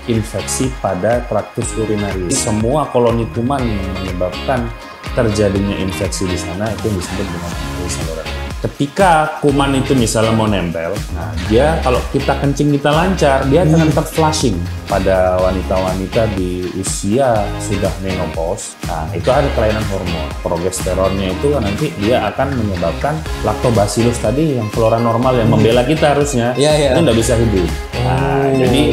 infeksi pada traktus urinarius. Semua koloni kuman yang menyebabkan terjadinya infeksi di sana itu disebut dengan infeksi saluran. Ketika kuman itu misalnya mau nempel, nah dia kalau kita kencing kita lancar, dia akan tetap flushing pada wanita-wanita di usia sudah menopause. Nah itu ada kelainan hormon, progesteronnya itu nanti dia akan menyebabkan lactobacillus tadi yang flora normal yang membela kita harusnya itu nggak bisa hidup. Nah jadi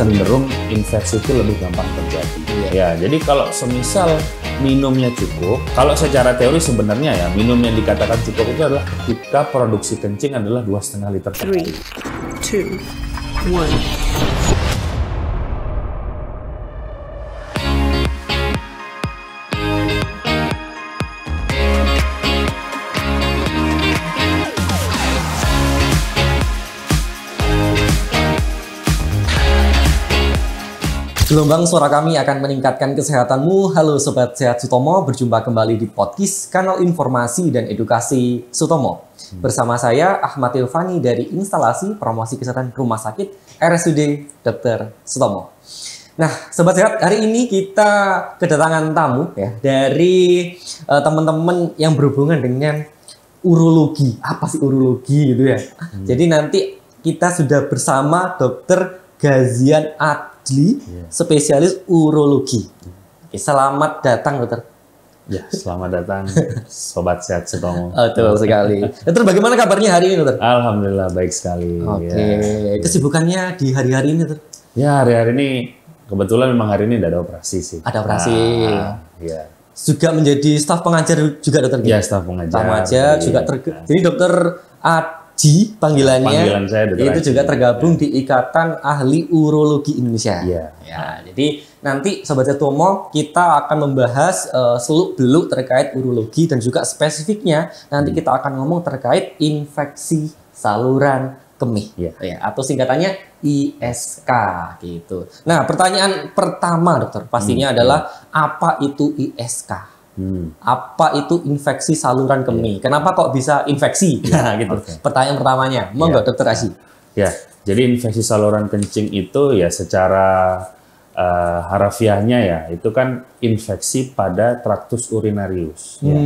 cenderung infeksi itu lebih gampang terjadi. Ya jadi kalau semisal minumnya cukup, kalau secara teori sebenarnya ya minum yang dikatakan cukup itu adalah ketika produksi kencing adalah 2,5 liter per hari. 3, 2, 1. Gelombang suara kami akan meningkatkan kesehatanmu. Halo Sobat Sehat Sutomo, berjumpa kembali di podcast kanal informasi dan edukasi Sutomo. Bersama saya Ahmad Ilvani dari Instalasi Promosi Kesehatan Rumah Sakit RSUD Dr. Sutomo. Nah Sobat Sehat, hari ini kita kedatangan tamu ya dari teman-teman yang berhubungan dengan urologi. Apa sih urologi gitu ya? Jadi nanti kita sudah bersama Dr. Gazian Adli, spesialis urologi. Oke, selamat datang, Dokter. Ya, selamat datang, Sobat Sehat Sutomo. Betul sekali. Dokter, bagaimana kabarnya hari ini, Dokter? Alhamdulillah baik sekali. Oke, kesibukannya di hari-hari ini, Dokter? Ya, hari-hari ini kebetulan memang hari ini ada operasi sih. Ada operasi. Ya. Juga menjadi staf pengajar juga, Dokter? Ya, staf pengajar. Staf pengajar juga jadi Dokter panggilannya Panggilan saya itu juga tergabung di Ikatan Ahli Urologi Indonesia. Ya, jadi nanti Sobat Sutomo kita akan membahas seluk-beluk terkait urologi dan juga spesifiknya nanti kita akan ngomong terkait infeksi saluran kemih atau singkatannya ISK gitu. Nah, pertanyaan pertama Dokter pastinya adalah apa itu ISK? Apa itu infeksi saluran kemih? Kenapa kok bisa infeksi? Nah, gitu. Pertanyaan pertamanya, monggo Dokter Asi. Ya, jadi infeksi saluran kencing itu ya secara harafiahnya ya itu kan infeksi pada traktus urinarius. Ya.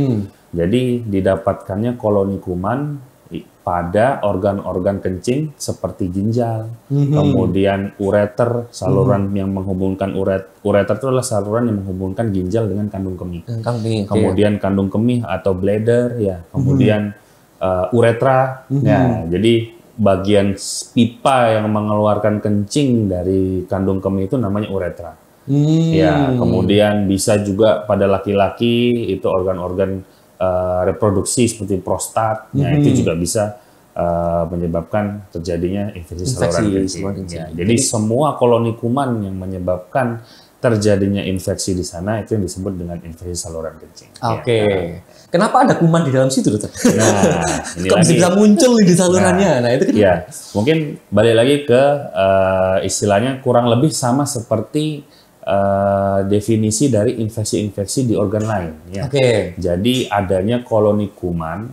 Jadi didapatkannya koloni kuman pada organ-organ kencing seperti ginjal, kemudian ureter, saluran yang menghubungkan ureter itu adalah saluran yang menghubungkan ginjal dengan kandung kemih. Kemudian kandung kemih atau bladder, ya, kemudian uretra, ya, jadi bagian pipa yang mengeluarkan kencing dari kandung kemih itu namanya uretra. Ya, kemudian bisa juga pada laki-laki itu organ-organ reproduksi seperti prostat, itu juga bisa menyebabkan terjadinya infeksi saluran kencing. Ya, jadi semua koloni kuman yang menyebabkan terjadinya infeksi di sana itu yang disebut dengan infeksi saluran kencing. Oke. Kenapa ada kuman di dalam situ, Dokter? Nah, ini kok bisa muncul di salurannya? Nah, itu kan. Ya, mungkin balik lagi ke istilahnya kurang lebih sama seperti definisi dari infeksi-infeksi di organ lain. Ya. Jadi adanya koloni kuman,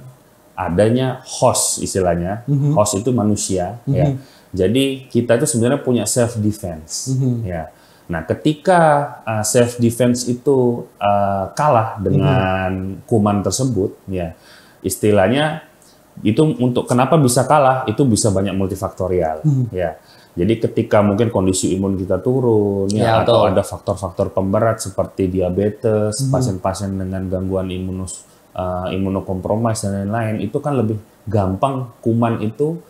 adanya host istilahnya, host itu manusia. Ya. Jadi kita itu sebenarnya punya self defense. Ya. Nah, ketika self defense itu kalah dengan kuman tersebut, ya istilahnya itu untuk kenapa bisa kalah itu bisa banyak multifaktorial. Ya. Jadi ketika mungkin kondisi imun kita turun, atau ada faktor-faktor pemberat seperti diabetes, pasien-pasien dengan gangguan imunokompromis dan lain-lain, itu kan lebih gampang kuman itu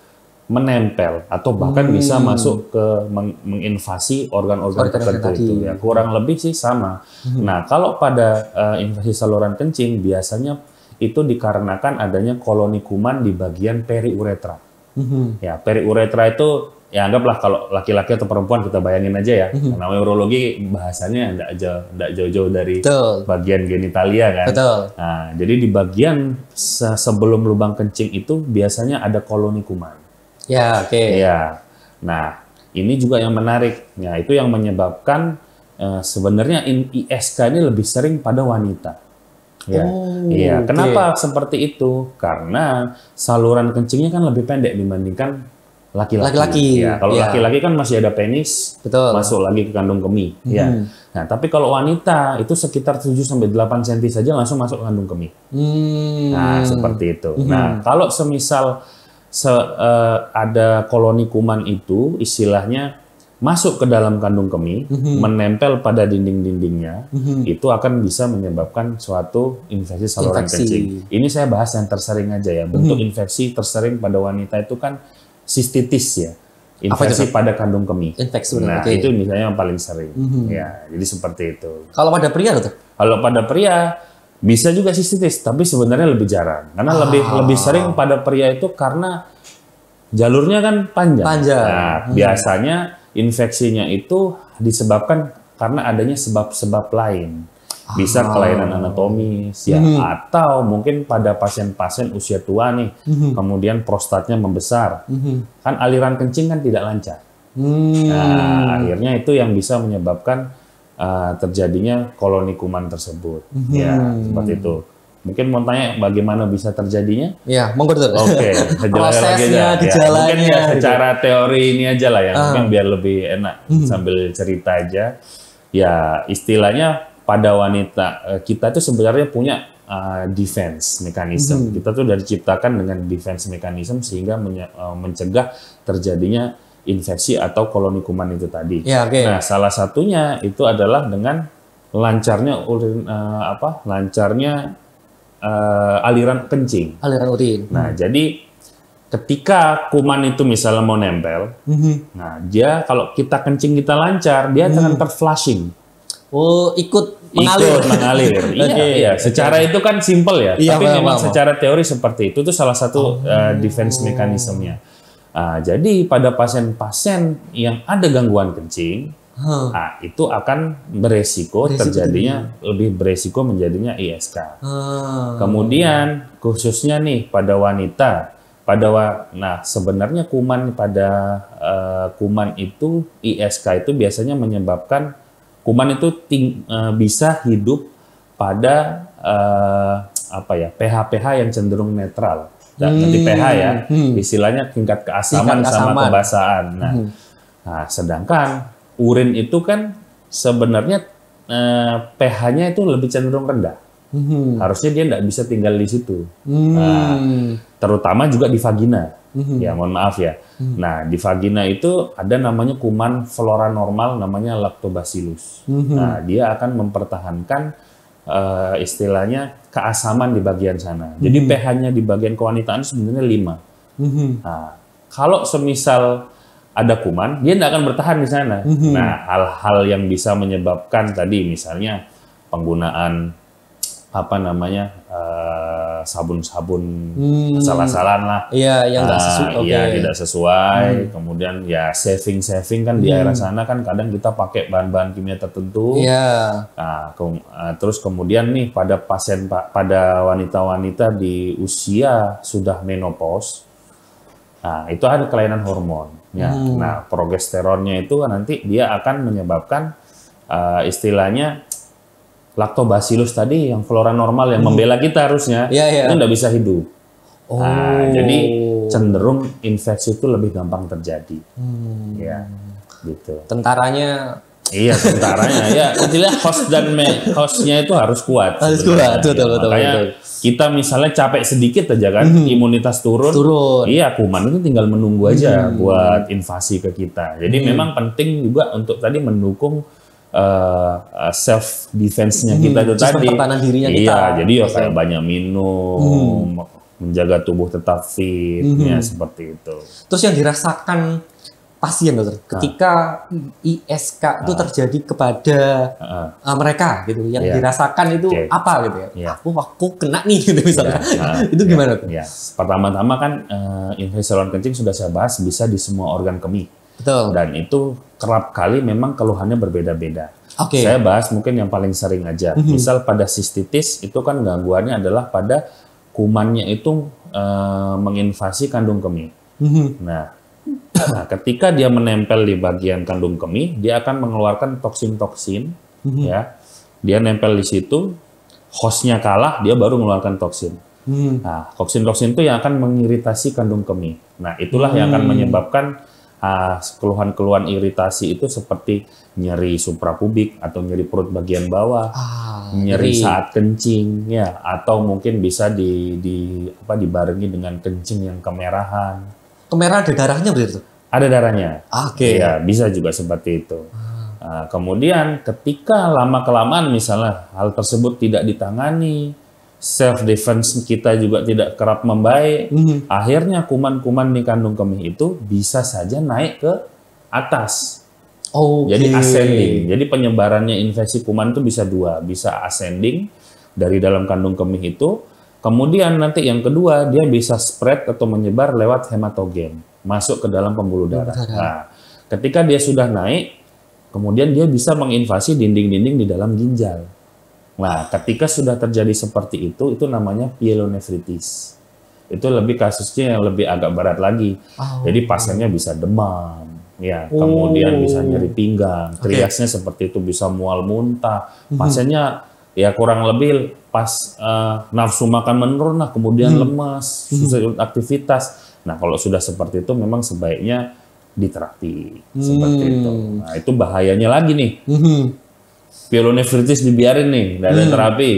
menempel atau bahkan bisa masuk ke menginvasi organ-organ tertentu itu. Ya, kurang lebih sih sama. Nah, kalau pada infeksi saluran kencing biasanya itu dikarenakan adanya koloni kuman di bagian periuretra. Ya, periuretra itu ya anggaplah kalau laki-laki atau perempuan kita bayangin aja ya. Namanya urologi bahasanya enggak jauh-jauh dari bagian genitalia kan. Nah, jadi di bagian sebelum lubang kencing itu biasanya ada koloni kuman. Ya, Ya. Nah, ini juga yang menarik. Ya, itu yang menyebabkan sebenarnya ISK ini lebih sering pada wanita. Ya. Iya. Kenapa seperti itu? Karena saluran kencingnya kan lebih pendek dibandingkan Laki-laki. Ya, kalau laki-laki kan masih ada penis, Betul. masuk lagi ke kandung kemih. Ya. Nah, tapi kalau wanita itu sekitar 7-8 cm saja langsung masuk ke kandung kemih. Nah, seperti itu. Nah, kalau semisal ada koloni kuman itu, istilahnya masuk ke dalam kandung kemih, menempel pada dinding-dindingnya, itu akan bisa menyebabkan suatu infeksi saluran kencing. Ini saya bahas yang tersering aja ya. Bentuk infeksi tersering pada wanita itu kan sistitis ya, infeksi pada kandung kemih. Infeksi. Nah, itu misalnya yang paling sering. Ya, jadi seperti itu. Kalau pada pria tuh? Kalau pada pria bisa juga sistitis, tapi sebenarnya lebih jarang. Karena lebih sering pada pria itu karena jalurnya kan panjang. Nah, biasanya infeksinya itu disebabkan karena adanya sebab-sebab lain. Bisa kelainan anatomis ya, atau mungkin pada pasien-pasien usia tua nih, kemudian prostatnya membesar. Kan aliran kencing kan tidak lancar. Nah, akhirnya itu yang bisa menyebabkan terjadinya koloni kuman tersebut. Ya, seperti itu. Mungkin mau tanya bagaimana bisa terjadinya? Ya, monggo Dokter. Oke, prosesnya, gejalanya. Mungkin ya secara teori ini aja lah ya, mungkin biar lebih enak sambil cerita aja. Ya, istilahnya pada wanita kita itu sebenarnya punya defense mechanism. Kita tuh udah diciptakan dengan defense mechanism sehingga mencegah terjadinya infeksi atau koloni kuman itu tadi. Ya, Nah, salah satunya itu adalah dengan lancarnya aliran kencing. Aliran urin. Nah, jadi ketika kuman itu misalnya mau nempel, nah dia kalau kita kencing kita lancar, dia akan terflushing. Oh, ikut mengalir. Iya. Secara itu kan simple ya, tapi memang secara teori seperti itu salah satu defense mekanismenya. Jadi pada pasien-pasien yang ada gangguan kencing, itu akan beresiko terjadinya lebih beresiko menjadinya ISK. Kemudian khususnya nih pada wanita, nah sebenarnya kuman kuman itu ISK itu biasanya menyebabkan kuman itu bisa hidup pada pH yang cenderung netral. Nanti pH ya, istilahnya tingkat keasaman sama kebasahan. Nah, sedangkan urin itu kan sebenarnya pH-nya itu lebih cenderung rendah. Harusnya dia nggak bisa tinggal di situ. Terutama juga di vagina. Ya, mohon maaf ya. Nah, di vagina itu ada namanya kuman flora normal namanya Lactobacillus. Nah, dia akan mempertahankan istilahnya keasaman di bagian sana. Jadi pH-nya di bagian kewanitaan sebenarnya 5. Nah, kalau semisal ada kuman, dia tidak akan bertahan di sana. Nah, hal-hal yang bisa menyebabkan tadi misalnya penggunaan sabun-sabun asal-asalan lah. Iya, yang nggak sesuai. Iya, tidak sesuai. Kemudian ya saving kan di daerah sana kan kadang kita pakai bahan-bahan kimia tertentu. Iya. Nah, terus kemudian nih pada wanita-wanita di usia sudah menopause, nah itu ada kelainan hormon. Ya. Nah, progesteronnya itu nanti dia akan menyebabkan istilahnya Lactobacillus tadi yang flora normal yang membela kita harusnya itu nggak bisa hidup. Nah, jadi cenderung infeksi itu lebih gampang terjadi. Ya, gitu. Tentaranya. Iya, tentaranya. Ya, intinya hostnya itu harus kuat. Harus kuat, betul. Makanya kita misalnya capek sedikit aja kan, imunitas turun. Iya, kuman itu tinggal menunggu aja buat invasi ke kita. Jadi memang penting juga untuk tadi mendukung self defense-nya kita itu tadi. Pertahanan dirinya kita. Iya, jadi ya kayak banyak minum, menjaga tubuh tetap fit, ya seperti itu. Terus yang dirasakan pasien Dokter, ketika ISK itu terjadi kepada mereka gitu, yang dirasakan itu apa gitu ya? Aku kena nih gitu misalnya. Itu gimana tuh? Ya, pertama-tama kan infeksi saluran kencing sudah saya bahas bisa di semua organ kemih. Betul. Dan itu kerap kali memang keluhannya berbeda-beda. Saya bahas mungkin yang paling sering aja. Misal pada sistitis itu kan gangguannya adalah pada kumannya itu menginvasi kandung kemih. Nah, ketika dia menempel di bagian kandung kemih, dia akan mengeluarkan toksin-toksin. Ya, dia nempel di situ, hostnya kalah, dia baru mengeluarkan toksin. Nah, toksin-toksin itu yang akan mengiritasi kandung kemih. Nah, itulah yang akan menyebabkan keluhan-keluhan iritasi itu seperti nyeri suprapubik atau nyeri perut bagian bawah, nyeri saat kencing, ya, atau mungkin bisa dibarengi dengan kencing yang kemerahan. Kemerahan ada darahnya berarti? Ada darahnya. Oke. Ya, bisa juga seperti itu. Nah, kemudian ketika lama-kelamaan misalnya hal tersebut tidak ditangani, self defense kita juga tidak kerap membaik, akhirnya kuman-kuman di kandung kemih itu bisa saja naik ke atas. Jadi ascending. Jadi penyebarannya infeksi kuman itu bisa dua, bisa ascending dari dalam kandung kemih itu. Kemudian nanti yang kedua dia bisa spread atau menyebar lewat hematogen, masuk ke dalam pembuluh darah. Nah, ketika dia sudah naik, kemudian dia bisa menginvasi dinding-dinding di dalam ginjal. Nah, ketika sudah terjadi seperti itu namanya pyelonefritis. Itu lebih kasusnya yang lebih agak berat lagi. Jadi pasiennya bisa demam, ya, kemudian bisa nyeri pinggang, triasnya seperti itu, bisa mual muntah. Pasiennya ya kurang lebih pas nafsu makan menurun, kemudian lemas, susah aktivitas. Nah, kalau sudah seperti itu memang sebaiknya diterapi seperti itu. Nah, itu bahayanya lagi nih. Pyelonefritis dibiarin nih, nggak ada terapi.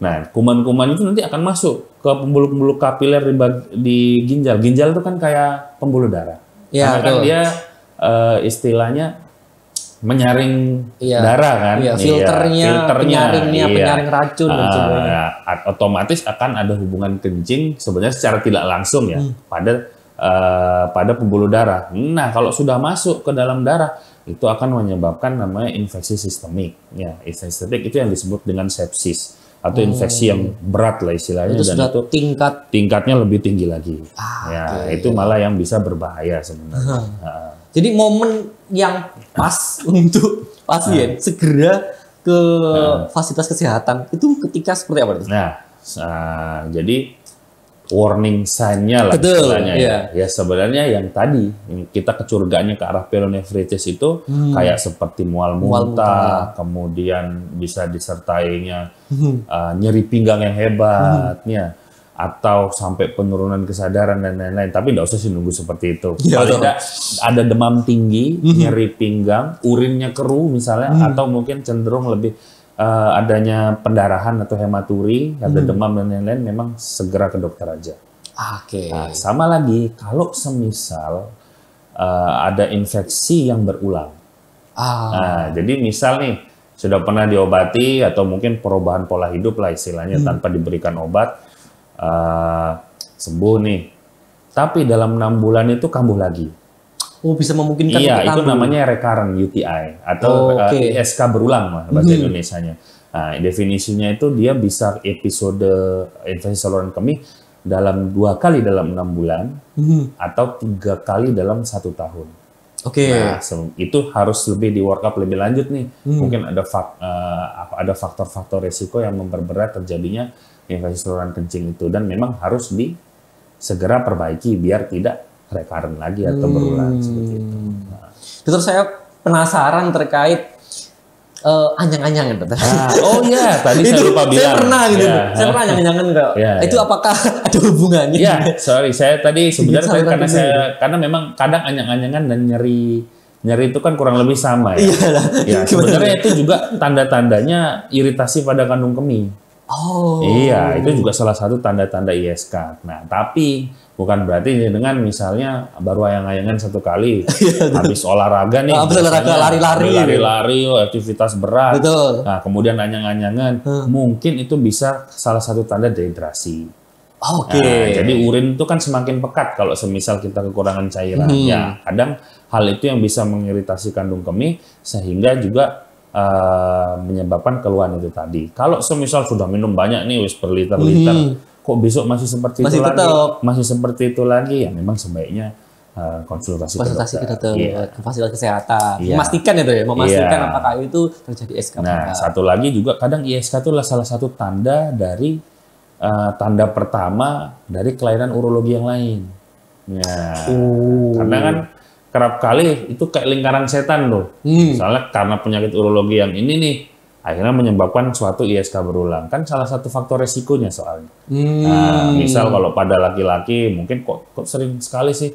Nah, kuman-kuman itu nanti akan masuk ke pembuluh-pembuluh kapiler di ginjal. Ginjal itu kan kayak pembuluh darah. Ya, karena kan dia istilahnya menyaring darah kan. Filternya, penyaring racun dan sebagainya. Otomatis akan ada hubungan kencing sebenarnya secara tidak langsung ya pada pembuluh darah. Nah, kalau sudah masuk ke dalam darah itu akan menyebabkan namanya infeksi sistemik. Ya, infeksi sistemik itu yang disebut dengan sepsis atau infeksi yang berat lah istilahnya, itu dan itu tingkatnya lebih tinggi lagi. Itu malah yang bisa berbahaya sebenarnya. Jadi momen yang pas untuk pasien segera ke fasilitas kesehatan itu ketika seperti apa? Jadi warning sign-nya lah istilahnya ya sebenarnya yang tadi yang kita kecurigaannya ke arah pyelonefritis itu kayak seperti mual muntah, kemudian bisa disertainya nyeri pinggang yang hebat ya, atau sampai penurunan kesadaran dan lain-lain. Tapi nggak usah sih nunggu seperti itu. Paling tidak ada demam tinggi, nyeri pinggang, urinnya keruh misalnya, atau mungkin cenderung lebih adanya pendarahan atau hematuri, ada demam dan lain-lain, memang segera ke dokter aja. Nah, sama lagi, kalau semisal ada infeksi yang berulang. Nah, jadi misal nih, sudah pernah diobati atau mungkin perubahan pola hidup lah istilahnya tanpa diberikan obat, sembuh nih. Tapi dalam 6 bulan itu kambuh lagi. Bisa memungkinkan itu namanya recurrent UTI atau ISK berulang lah bahasa Indonesianya. Nah, definisinya itu dia bisa episode infeksi saluran kemih dalam 2 kali dalam 6 bulan atau 3 kali dalam 1 tahun. Nah, itu harus lebih di workup lebih lanjut nih. Mungkin ada faktor-faktor resiko yang memperberat terjadinya infeksi saluran kencing itu, dan memang harus segera perbaiki biar tidak recurrent lagi atau berulang seperti itu. Dokter, saya penasaran terkait anyang-anyangan, dokter. Tadi saya lupa bilang. Saya pernah gitu, saya pernah anyang-anyangan kok. Itu apakah ada hubungannya? Saya tadi sebenarnya karena memang kadang anyang-anyangan dan nyeri itu kan kurang lebih sama ya. Sebenarnya itu juga tanda-tandanya iritasi pada kandung kemih. Itu juga salah satu tanda-tanda ISK. Nah, tapi bukan berarti dengan misalnya baru ayang-ayangan 1 kali, habis olahraga nih, lari-lari, aktivitas berat, nah kemudian anyang-anyangan, mungkin itu bisa salah satu tanda dehidrasi. Jadi urin itu kan semakin pekat kalau semisal kita kekurangan cairan. Ya, kadang hal itu yang bisa mengiritasi kandung kemih sehingga juga menyebabkan keluhan itu tadi. Kalau semisal sudah minum banyak nih, wis berliter-liter, kok besok masih seperti itu lagi, ya memang sebaiknya konsultasi ke dokter. Ke fasilitas kesehatan. Memastikan apakah itu terjadi ISK. Nah, satu lagi juga kadang ISK itu adalah salah satu tanda dari tanda pertama dari kelainan urologi yang lain. Karena kan kerap kali itu kayak lingkaran setan loh. Misalnya karena penyakit urologi yang ini nih, akhirnya menyebabkan suatu ISK berulang. Kan salah satu faktor resikonya soalnya. Nah, misal kalau pada laki-laki mungkin kok sering sekali sih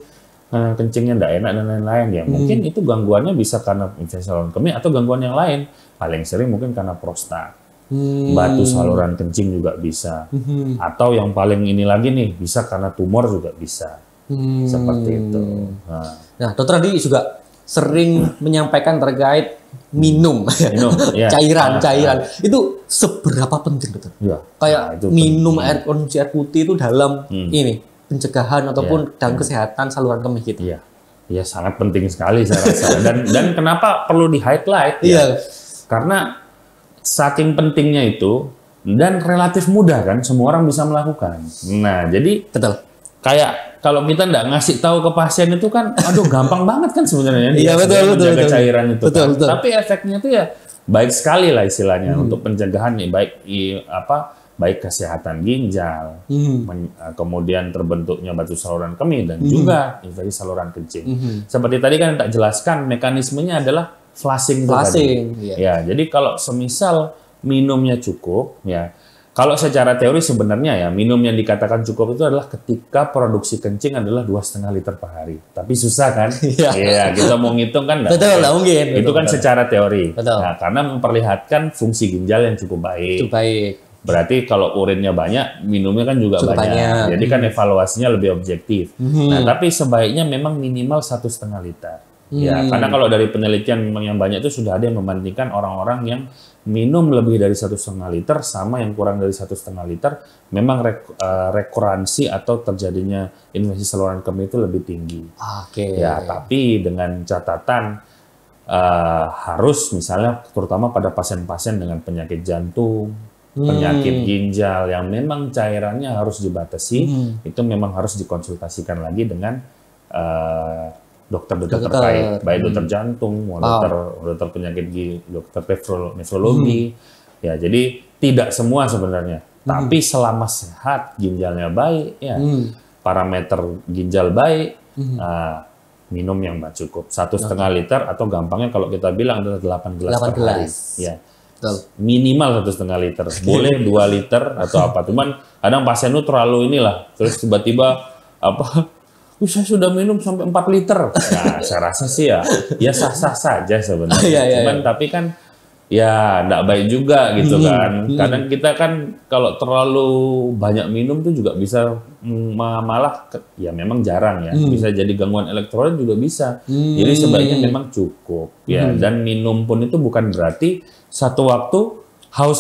kencingnya nggak enak dan lain-lain ya. Mungkin itu gangguannya bisa karena infeksi saluran kemih atau gangguan yang lain. Paling sering mungkin karena prostat. Batu saluran kencing juga bisa. Atau yang paling ini lagi nih, bisa karena tumor juga bisa. Seperti itu. Nah, dokter tadi juga sering menyampaikan terkait minum, ya. cairan. Itu seberapa penting, dokter? Ya. Kayak itu minum konsumsi air putih itu dalam ini pencegahan ataupun dalam kesehatan saluran kemih gitu. Iya. Ya sangat penting sekali saya rasa. Dan kenapa perlu di highlight? Iya. Karena saking pentingnya itu dan relatif mudah kan, semua orang bisa melakukan. Nah, jadi Betul. kayak kalau kita nggak ngasih tahu ke pasien itu kan, aduh gampang banget kan sebenarnya. Iya, betul, menjaga cairan itu. Betul, kan. betul. Tapi efeknya itu ya baik sekali lah istilahnya untuk pencegahan nih, baik kesehatan ginjal, kemudian terbentuknya batu saluran kemih dan juga infeksi saluran kencing. Seperti tadi kan tak jelaskan mekanismenya adalah flushing. Iya. Ya, jadi kalau semisal minumnya cukup, ya. Kalau secara teori sebenarnya ya minum yang dikatakan cukup itu adalah ketika produksi kencing adalah 2,5 liter per hari. Tapi susah kan? Iya, kita mau ngitung kan? Betul, nggak mungkin. Itu kan secara teori. Betul. Nah, karena memperlihatkan fungsi ginjal yang cukup baik. Itu baik. Berarti kalau urinnya banyak, minumnya kan juga Cukup banyak. Jadi kan evaluasinya lebih objektif. Nah, tapi sebaiknya memang minimal 1,5 liter. Ya, karena kalau dari penelitian yang banyak itu sudah ada yang membandingkan orang-orang yang minum lebih dari 1,5 liter sama yang kurang dari 1,5 liter, memang rekuransi atau terjadinya infeksi saluran kemih itu lebih tinggi. Oke. Ya, tapi dengan catatan harus misalnya terutama pada pasien-pasien dengan penyakit jantung, penyakit ginjal yang memang cairannya harus dibatasi, itu memang harus dikonsultasikan lagi dengan dokter-dokter terkait, baik dokter jantung, dokter penyakit dokter nefrologi. Ya, jadi tidak semua sebenarnya. Tapi selama sehat, ginjalnya baik, ya, parameter ginjal baik, minum yang cukup 1,5 liter atau gampangnya kalau kita bilang adalah 8 gelas per hari. Ya. Minimal 1,5 liter, boleh 2 liter atau apa. Cuman kadang pasien itu terlalu inilah, terus tiba-tiba saya sudah minum sampai 4 liter. Nah, saya rasa sih ya sah-sah saja sebenarnya. Cuman tapi kan ya enggak baik juga gitu kan. Kadang kita kan kalau terlalu banyak minum tuh juga bisa malah ya memang jarang ya. Bisa jadi gangguan elektrolit juga bisa. Jadi sebaiknya memang cukup ya. Dan minum pun itu bukan berarti satu waktu haus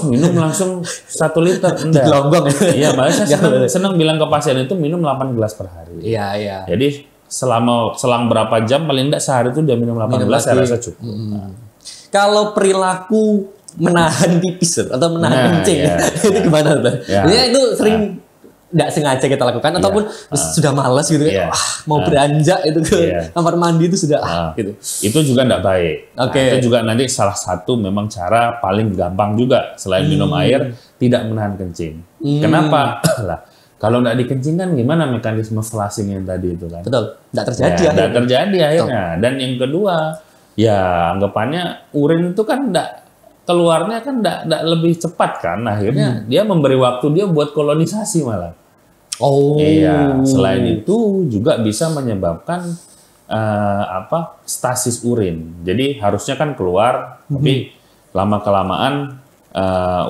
minum langsung 1 liter, enggak. Gelombang. Iya, malah saya senang bilang ke pasien itu minum 8 gelas per hari. Iya. Jadi selang berapa jam paling enggak sehari itu dia minum 8 gelas saya rasa cukup. Kalau perilaku menahan pipis atau menahan kencing, itu gimana tuh? Ya. Itu sering nggak sengaja kita lakukan ataupun sudah malas gitu kan, mau beranjak itu ke kamar mandi itu sudah gitu. Itu juga nggak baik. Nah, itu juga nanti salah satu memang cara paling gampang juga selain minum air tidak menahan kencing. Kenapa? Lah, kalau nggak dikencingkan gimana mekanisme flushing yang tadi itu kan? Betul, nggak terjadi. Nggak terjadi akhirnya. Dan yang kedua, ya anggapannya urin itu kan keluarnya kan nggak lebih cepat kan, akhirnya dia memberi waktu dia buat kolonisasi malah. Iya, selain itu juga bisa menyebabkan stasis urin. Jadi harusnya kan keluar, tapi lama kelamaan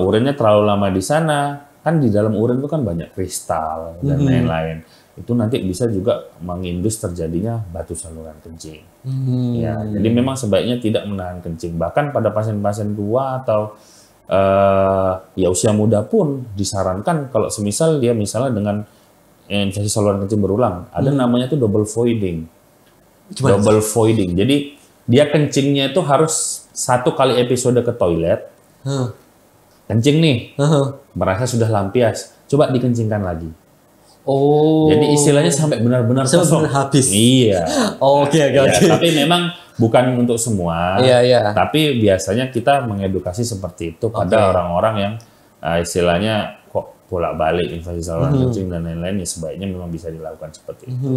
urinnya terlalu lama di sana, kan di dalam urin itu kan banyak kristal dan lain-lain. Itu nanti bisa juga mengindus terjadinya batu saluran kencing. Ya, jadi memang sebaiknya tidak menahan kencing. Bahkan pada pasien-pasien tua atau ya usia muda pun disarankan kalau semisal dia misalnya dengan infeksi saluran kencing berulang, ada namanya tuh double voiding. Double voiding. Jadi dia kencingnya itu harus 1 kali episode ke toilet. Kencing nih, merasa sudah lampias, coba dikencingkan lagi. Jadi istilahnya sampai benar-benar kosong. Habis. Iya. Oke. Tapi memang bukan untuk semua. Iya. Tapi biasanya kita mengedukasi seperti itu pada orang-orang yang istilahnya kok bolak-balik infeksi saluran kencing dan lain-lain, ya sebaiknya memang bisa dilakukan seperti itu.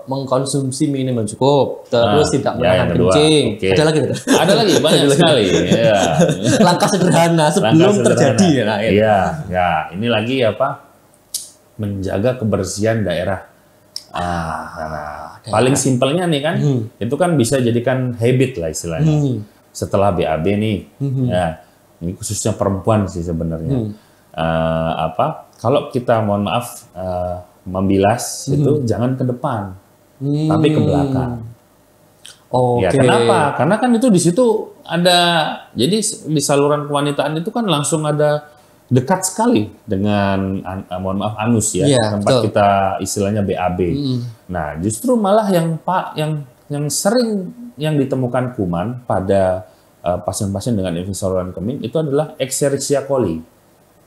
mengkonsumsi minum yang cukup, terus tidak menahan yang kedua. kencing. Oke. Ada lagi tidak? Ada lagi banyak sekali. Ya. Langkah sederhana sebelum terjadi. Nah, Iya, ya. Ini lagi apa? Menjaga kebersihan daerah. Paling simpelnya nih kan, itu kan bisa jadikan habit lah istilahnya. Setelah BAB nih, ya, ini khususnya perempuan sih sebenarnya. Kalau kita mohon maaf membilas itu jangan ke depan, tapi ke belakang. Ya kenapa? Karena kan itu di situ ada, jadi di saluran kewanitaan itu kan langsung ada dekat sekali dengan mohon maaf anus ya, tempat kita istilahnya BAB. Nah justru malah yang sering yang ditemukan kuman pada pasien-pasien dengan infeksi saluran kemih itu adalah Escherichia coli.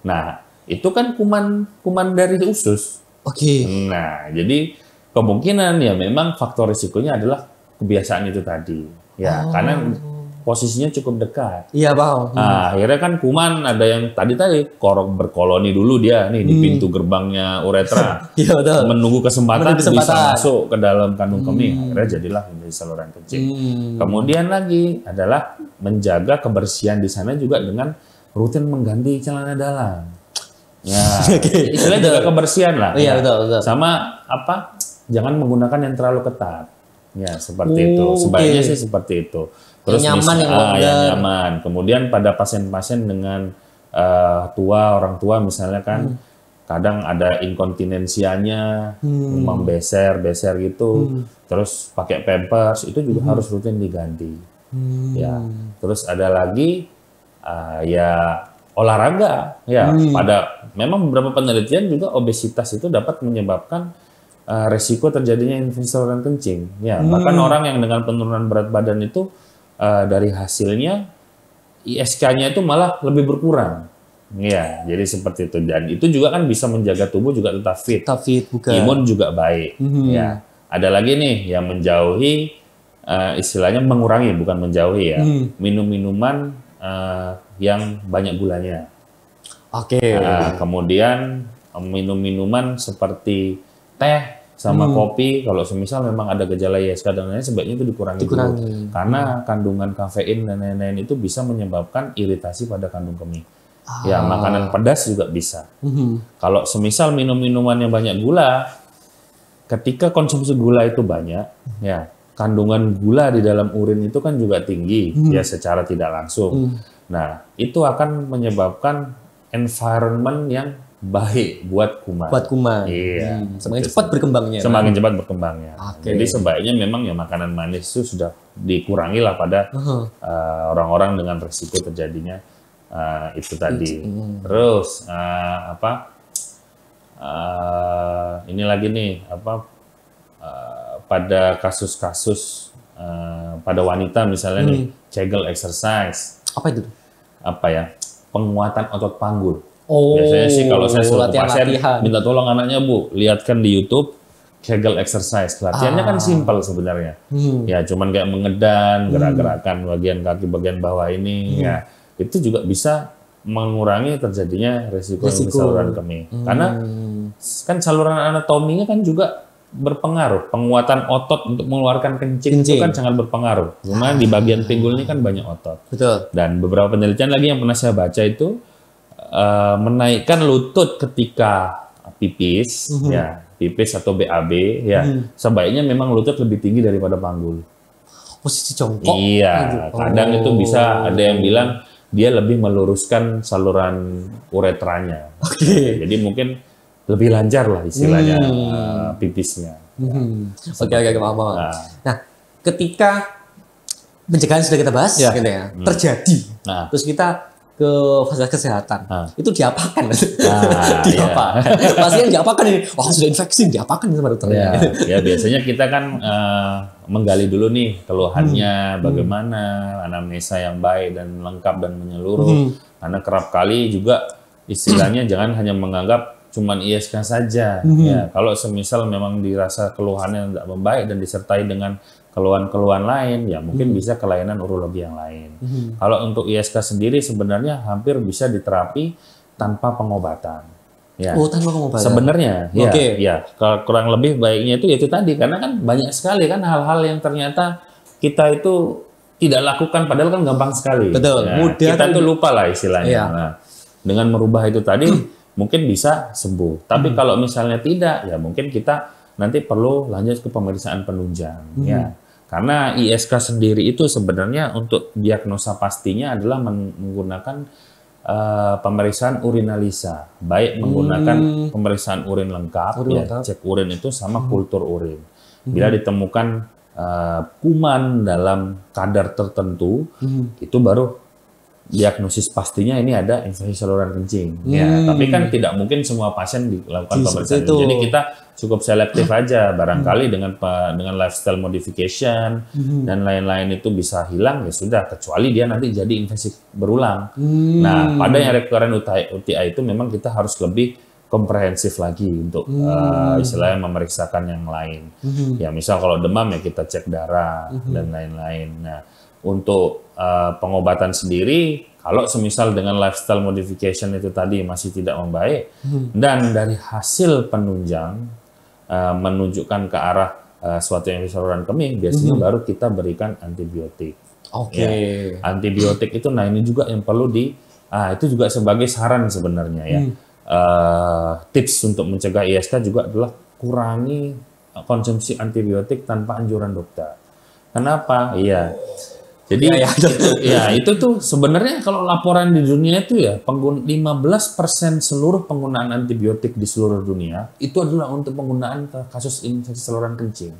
Nah itu kan kuman dari usus. Nah jadi kemungkinan ya memang faktor risikonya adalah kebiasaan itu tadi. Ya karena posisinya cukup dekat. Iya, Bang. Nah, akhirnya kan kuman ada yang tadi berkoloni dulu dia nih di pintu gerbangnya uretra. Iya, betul. Menunggu kesempatan bisa masuk ke dalam kandung kemih. Akhirnya jadilah infeksi saluran kencing. Kemudian lagi adalah menjaga kebersihan di sana juga dengan rutin mengganti celana dalam. Ya, istilahnya jaga kebersihan lah. Iya, betul. Sama jangan menggunakan yang terlalu ketat. Ya, seperti itu. Sebaiknya sih seperti itu. Terus yang nyaman. Kemudian pada pasien-pasien dengan orang tua misalnya kan kadang ada inkontinensianya, membeser gitu, terus pakai pampers itu juga harus rutin diganti. Ya, terus ada lagi ya olahraga. Ya, pada memang beberapa penelitian juga obesitas itu dapat menyebabkan resiko terjadinya infeksi saluran kencing. Ya, bahkan orang yang dengan penurunan berat badan itu dari hasilnya ISK-nya itu malah lebih berkurang. Ya, jadi seperti itu. Dan itu juga kan bisa menjaga tubuh juga tetap fit. Imun juga baik. Ya, ada lagi nih yang menjauhi, istilahnya mengurangi bukan menjauhi ya, minum-minuman yang banyak gulanya. Kemudian minum-minuman seperti teh sama kopi, kalau semisal memang ada gejala ISK dan lain-lain sebaiknya itu dikurangi. Dulu. Karena kandungan kafein dan lain-lain itu bisa menyebabkan iritasi pada kandung kemih. Ya, makanan pedas juga bisa. Kalau semisal minum minuman yang banyak gula, ketika konsumsi gula itu banyak, ya kandungan gula di dalam urin itu kan juga tinggi, ya secara tidak langsung. Nah, itu akan menyebabkan environment yang baik buat kuman. Iya. Semakin cepat berkembangnya. Jadi sebaiknya memang ya makanan manis itu sudah dikurangi lah pada orang-orang dengan risiko terjadinya itu tadi. Terus ini lagi nih pada kasus-kasus pada wanita misalnya nih Kegel exercise. Apa itu? Penguatan otot panggul. Biasanya sih kalau saya suruh pasien minta tolong anaknya Bu, lihatkan di YouTube Kegel exercise. Latihannya kan simpel sebenarnya. Ya cuman kayak mengedan, gerak-gerakan bagian kaki bagian bawah ini. Ya itu juga bisa mengurangi terjadinya risiko saluran kemih. Karena kan saluran anatominya kan juga berpengaruh. Penguatan otot untuk mengeluarkan kencing itu kan sangat berpengaruh. Cuma di bagian pinggul ini kan banyak otot. Betul. Dan beberapa penelitian lagi yang pernah saya baca itu menaikkan lutut ketika pipis, ya pipis atau BAB, ya sebaiknya memang lutut lebih tinggi daripada panggul. Posisi jongkok. Iya, kadang itu bisa ada yang bilang dia lebih meluruskan saluran uretranya. Jadi mungkin lebih lancar lah istilahnya pipisnya. Oke, paham. Nah, ketika pencegahan sudah kita bahas, terjadi, terus kita ke fasilitas kesehatan, itu diapakan? Pasien diapakan ini? Sudah infeksi, diapakan sama dokternya? Ya biasanya kita kan menggali dulu nih keluhannya, bagaimana, anamnesa yang baik dan lengkap dan menyeluruh. Karena kerap kali juga istilahnya jangan hanya menganggap cuman ISK saja. Ya, kalau semisal memang dirasa keluhannya tidak membaik dan disertai dengan keluhan-keluhan lain, ya mungkin bisa kelainan urologi yang lain. Kalau untuk ISK sendiri sebenarnya hampir bisa diterapi tanpa pengobatan. Ya. Oh, tanpa pengobatan. Sebenarnya, ya, Oke. ya, kurang lebih baiknya itu tadi, karena kan banyak sekali kan hal-hal yang ternyata kita itu tidak lakukan, padahal kan gampang sekali. Betul, Ya, mudah kita kan. tuh lupa lah istilahnya. Iya. Nah, dengan merubah itu tadi mungkin bisa sembuh. Tapi kalau misalnya tidak, ya mungkin kita nanti perlu lanjut ke pemeriksaan penunjang. Ya, karena ISK sendiri itu sebenarnya untuk diagnosa pastinya adalah menggunakan pemeriksaan urinalisa, baik menggunakan pemeriksaan urin lengkap, Urin ya, lengkap. cek urin itu sama kultur urin. Bila ditemukan kuman dalam kadar tertentu, itu baru diagnosis pastinya ini ada infeksi saluran kencing. Ya, tapi kan tidak mungkin semua pasien dilakukan pemeriksaan itu. Jadi kita cukup selektif aja, barangkali dengan lifestyle modification dan lain-lain itu bisa hilang, ya sudah, kecuali dia nanti jadi infeksi berulang. Nah, pada yang recurrent UTI itu memang kita harus lebih komprehensif lagi untuk istilahnya memeriksakan yang lain. Ya, misal kalau demam ya kita cek darah dan lain-lain. Nah, untuk pengobatan sendiri, kalau semisal dengan lifestyle modification itu tadi masih tidak membaik, dan dari hasil penunjang menunjukkan ke arah suatu infeksi saluran kemih, biasanya baru kita berikan antibiotik. Oke. Ya, antibiotik itu, nah ini juga yang perlu itu juga sebagai saran sebenarnya ya. Tips untuk mencegah ISK juga adalah kurangi konsumsi antibiotik tanpa anjuran dokter. Kenapa? Iya. Jadi itu tuh sebenarnya kalau laporan di dunia itu ya 15% seluruh penggunaan antibiotik di seluruh dunia itu adalah untuk penggunaan kasus infeksi saluran kencing.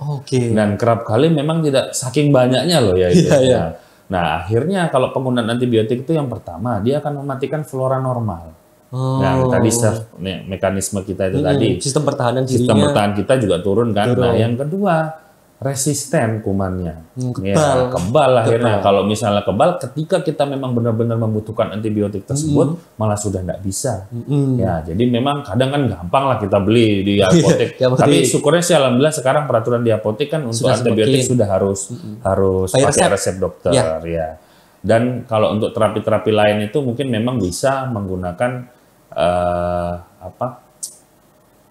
Oke. Dan kerap kali memang tidak saking banyaknya loh ya itu. Iya. Nah, akhirnya kalau penggunaan antibiotik itu yang pertama dia akan mematikan flora normal. Nah, tadi mekanisme kita itu tadi. Sistem pertahanan dirinya. Sistem pertahanan kita juga turun kan. Nah, yang kedua resisten kumannya. Kebal. Kebal akhirnya. Kalau misalnya kebal, ketika kita memang benar-benar membutuhkan antibiotik tersebut, malah sudah tidak bisa. Ya, jadi memang kadang kan gampang lah kita beli di apotek. Tapi syukurnya sih alhamdulillah sekarang peraturan di apotek kan untuk antibiotik sudah harus pakai resep dokter. Ya. Dan kalau untuk terapi-terapi lain itu mungkin memang bisa menggunakan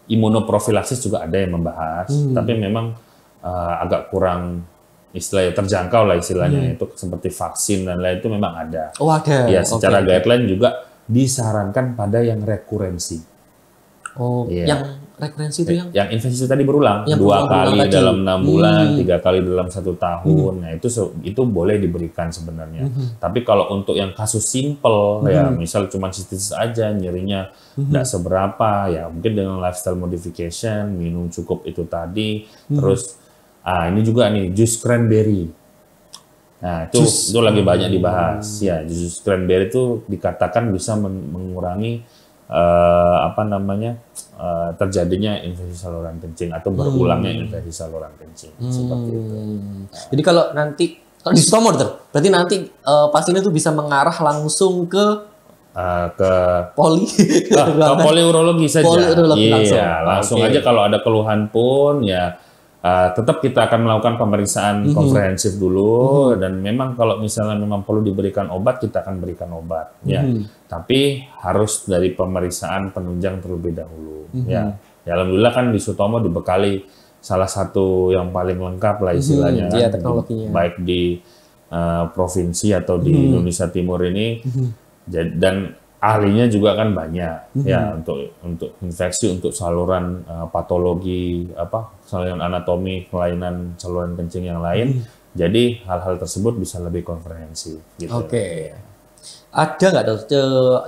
imunoprofilaksis juga ada yang membahas. Tapi memang agak kurang istilahnya terjangkau lah istilahnya, itu seperti vaksin dan lain itu memang ada. Oh, ada. Ya, secara guideline juga disarankan pada yang rekurensi. Oh, yang rekurensi itu yang infeksi tadi berulang yang 2 kali tadi. dalam 6 bulan, 3 kali dalam 1 tahun. Nah, itu boleh diberikan sebenarnya. Tapi kalau untuk yang kasus simple ya, misal cuma sistitis aja, nyerinya nggak seberapa, ya mungkin dengan lifestyle modification, minum cukup itu tadi, terus ini juga nih jus cranberry. Nah, itu lagi banyak dibahas. Ya, jus cranberry itu dikatakan bisa mengurangi terjadinya infeksi saluran kencing atau berulangnya infeksi saluran kencing seperti itu. Jadi kalau nanti di Sutomo, berarti nanti pasien itu bisa mengarah langsung ke poliurologi saja. Poliurologi langsung aja kalau ada keluhan pun ya tetap kita akan melakukan pemeriksaan komprehensif dulu, dan memang kalau misalnya memang perlu diberikan obat, kita akan berikan obat. Ya, tapi harus dari pemeriksaan penunjang terlebih dahulu. Ya, alhamdulillah kan di Sutomo dibekali salah satu yang paling lengkap lah istilahnya, kan, teknologinya. baik di provinsi atau di Indonesia Timur ini, dan ahlinya juga kan banyak ya untuk infeksi, untuk saluran patologi, saluran anatomi, kelainan saluran kencing yang lain. Jadi hal-hal tersebut bisa lebih komprehensif. Gitu. Oke. Ada nggak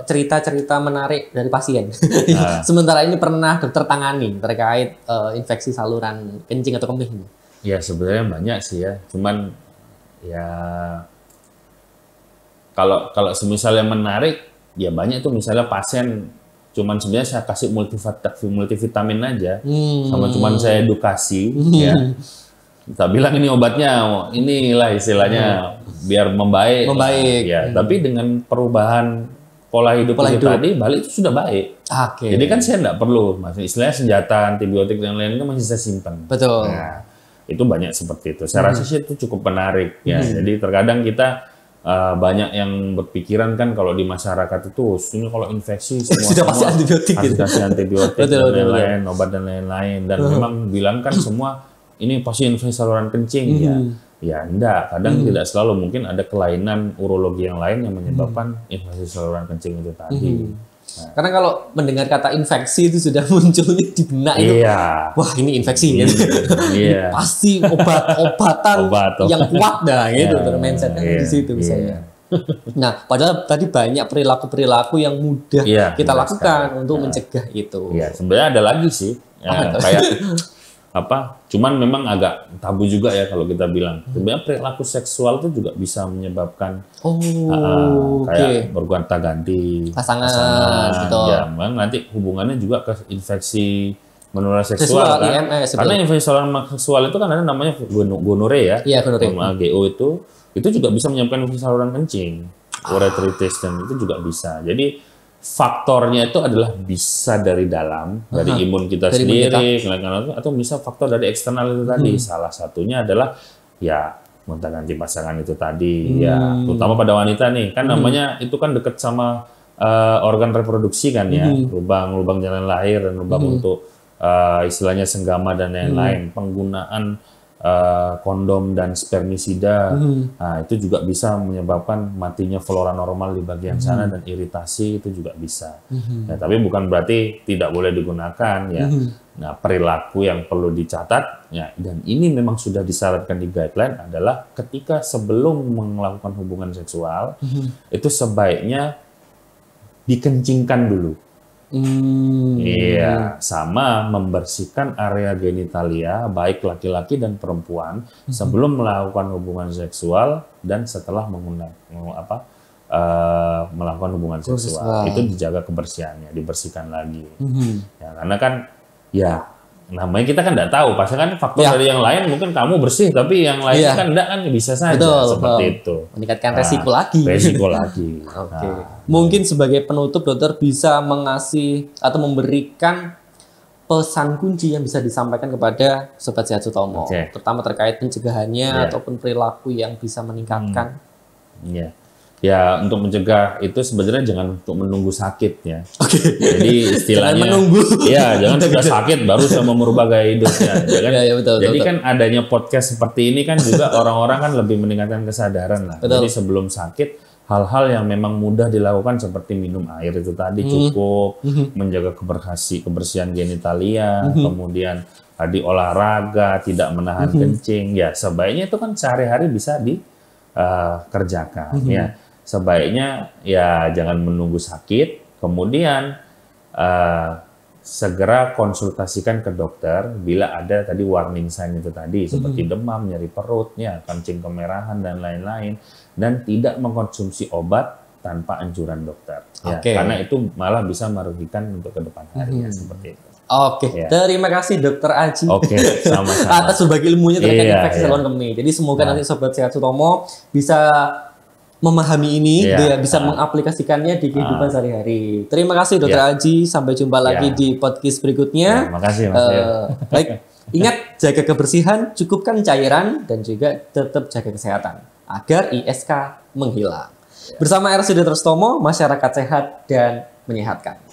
cerita-cerita menarik dari pasien? Sementara ini pernah dokter tangani terkait infeksi saluran kencing atau kemih? Ya sebenarnya banyak sih ya. Cuman ya kalau semisal yang menarik, ya banyak tuh misalnya pasien cuman sebenarnya saya kasih multivitamin aja, sama cuman saya edukasi, ya. Kita bilang ini obatnya, inilah istilahnya biar membaik. Ya, tapi dengan perubahan pola hidup tadi, balik itu sudah baik. Jadi kan saya nggak perlu, maksudnya istilahnya senjata antibiotik dan lain-lain itu masih saya simpan. Betul. Nah, itu banyak seperti itu. Saya rasa sih itu cukup menarik, ya. Jadi terkadang kita banyak yang berpikiran kan kalau di masyarakat itu ini kalau infeksi semua Sudah pasti antibiotik harus gitu. kasih antibiotik Betul, dan betul, lain-lain, obat dan lain-lain, dan memang bilang kan semua ini pasti infeksi saluran kencing. Ya enggak, kadang tidak selalu, mungkin ada kelainan urologi yang lain yang menyebabkan infeksi saluran kencing itu tadi. Karena kalau mendengar kata infeksi itu sudah munculnya di benak itu. Iya. Wah, ini infeksi gitu. Iya. Pasti obat-obatan Obat. yang kuat dah gitu, Iya, mindsetnya iya, di situ misalnya. Nah, padahal tadi banyak perilaku-perilaku yang mudah Iya, kita mudah lakukan sekali. untuk mencegah itu. Iya, sebenarnya ada lagi sih. Ya, kayak cuman memang agak tabu juga ya kalau kita bilang. Sebenarnya perilaku seksual itu juga bisa menyebabkan kayak bergonta-ganti Pasangan, betul. Ya, memang nanti hubungannya juga ke infeksi menular seksual kan. IMS, Karena infeksi saluran seksual itu kan ada namanya gonore ya. Iya, gonore. Sama GO itu juga bisa menyebabkan infeksi saluran kencing. Uretritis dan itu juga bisa. Jadi faktornya itu adalah bisa dari dalam, dari imun kita Dari sendiri, atau bisa faktor dari eksternal itu tadi. Salah satunya adalah ya gonta-ganti pasangan itu tadi, ya terutama pada wanita nih, kan namanya itu kan dekat sama organ reproduksi kan ya, lubang jalan lahir dan lubang untuk istilahnya senggama dan lain-lain. Penggunaan kondom dan spermisida, nah, itu juga bisa menyebabkan matinya flora normal di bagian sana dan iritasi itu juga bisa. Ya, tapi bukan berarti tidak boleh digunakan ya. Nah, perilaku yang perlu dicatat ya, dan ini memang sudah disyaratkan di guideline adalah ketika sebelum melakukan hubungan seksual itu sebaiknya dikencingkan dulu. Iya, sama membersihkan area genitalia baik laki-laki dan perempuan sebelum melakukan hubungan seksual dan setelah melakukan hubungan seksual. Itu dijaga kebersihannya, dibersihkan lagi. Ya, karena kan ya namanya kita kan nggak tahu, pasti kan faktor dari yang lain mungkin kamu bersih tapi yang lain kan enggak, kan bisa saja seperti itu. Meningkatkan resiko lagi. Resiko lagi. Oke. Mungkin sebagai penutup dokter bisa mengasih atau memberikan pesan kunci yang bisa disampaikan kepada Sobat Sehat Sutomo, terutama terkait pencegahannya ataupun perilaku yang bisa meningkatkan. Ya, untuk mencegah itu sebenarnya jangan untuk menunggu sakit ya. Jadi istilahnya jangan menunggu. Ya, jangan sudah sakit baru sama merubah gaya hidupnya. Betul, jadi kan adanya podcast seperti ini kan juga orang-orang kan lebih meningkatkan kesadaran lah. Jadi sebelum sakit hal-hal yang memang mudah dilakukan seperti minum air itu tadi cukup, menjaga kebersihan genitalia, kemudian tadi olahraga, tidak menahan kencing. Ya, sebaiknya itu kan sehari-hari bisa dikerjakan ya. Sebaiknya ya jangan menunggu sakit, kemudian segera konsultasikan ke dokter bila ada tadi warning sign itu tadi seperti demam, nyeri perut, ya, kencing kemerahan dan lain-lain, dan tidak mengkonsumsi obat tanpa anjuran dokter. Ya, karena itu malah bisa merugikan untuk ke depan harinya seperti itu. Terima kasih Dokter Aji sama-sama atas berbagi ilmunya terkait infeksi saluran kemih. Jadi semoga nanti Sobat Sehat Sutomo bisa memahami ini, bisa mengaplikasikannya di kehidupan sehari-hari. Terima kasih Dokter Aji, sampai jumpa lagi di podcast berikutnya. Terima kasih Mas. Baik, ingat jaga kebersihan, cukupkan cairan, dan juga tetap jaga kesehatan agar ISK menghilang. Bersama RSUD Dr. Sutomo, masyarakat sehat dan menyehatkan.